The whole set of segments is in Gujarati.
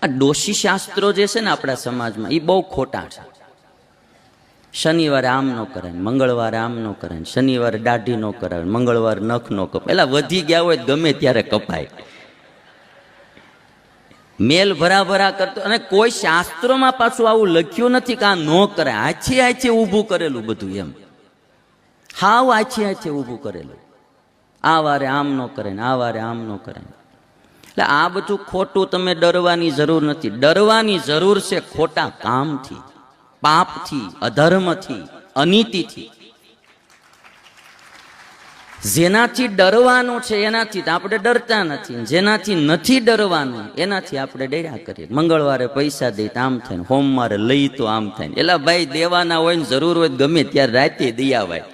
આ ડોશી શાસ્ત્રો જે છે ને આપણા સમાજમાં એ બહુ ખોટા છે. શનિવારે આમ ન કરાય, મંગળવારે આમ ન કરાય, શનિવારે દાઢી ન કરાવે, મંગળવારે નખ ન કપાય. પેલા વધી ગયા હોય ગમે ત્યારે કપાય. મેલ ભરા કરતો, અને કોઈ શાસ્ત્રોમાં પાછું આવું લખ્યું નથી કે આ ન કરાય. આછી ઊભું કરેલું બધું એમ, હાવ આછી ઊભું કરેલું. આ વારે આમ ન કરાય, આ વારે આમ ન કરાય. એટલે આ બધું ખોટું. તમે ડરવાની જરૂર નથી. ડરવાની જરૂર છે ખોટા કામથી, પાપથી, અધર્મથી, અનીતિથી. જેનાથી ડરવાનું છે એનાથી આપણે ડરતા નથી. જેનાથી નથી ડરવાનું એનાથી આપણે ડર્યા કરીએ. મંગળવારે પૈસા દઈ તો આમ થાય, સોમવારે લઈ તો આમ થાય. એલા ભાઈ, દેવાના હોય ને જરૂર હોય ગમે ત્યારે રાતે દઈ આવાય.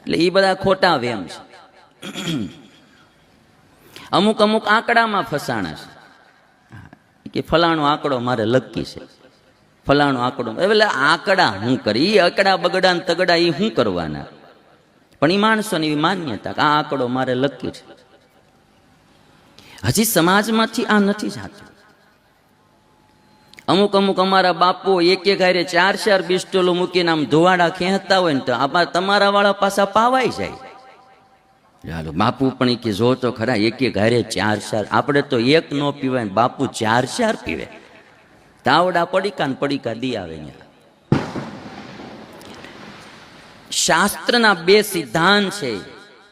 એટલે એ બધા ખોટા વેમ છે. અમુક આંકડામાં ફસાણા છે કે ફલાણો આંકડો મારે લકી છે, ફલાણો આંકડો. એટલે આંકડા શું કરે? એ આંકડા બગડા ને તગડા એ શું કરવાના? પણ એ માણસોની એવી માન્યતા કે આ આંકડો મારે લકી છે. હજી સમાજમાંથી આ નથી જાતું. અમુક અમારા બાપુ એક હારે 4 બિસ્ટોલો મૂકીને આમ ધોવાડા ખેંચતા હોય ને તો તમારા વાળા પાછા પાવાઈ જાય. ચાલો બાપુ પણ કે જો તો ખરા, એક હારે 4. આપણે તો એક ન પીવાય ને બાપુ 4 પીવે. તાવડા પડીકા ને પડીકા દી આવે. શાસ્ત્રના 2 સિદ્ધાંત છે.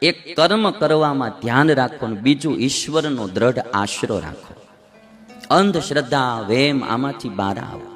એક કર્મ કરવામાં ધ્યાન રાખો, બીજું ઈશ્વરનો દ્રઢ આશરો રાખો. અંધશ્રદ્ધા વેમ આમાંથી બહાર આવો.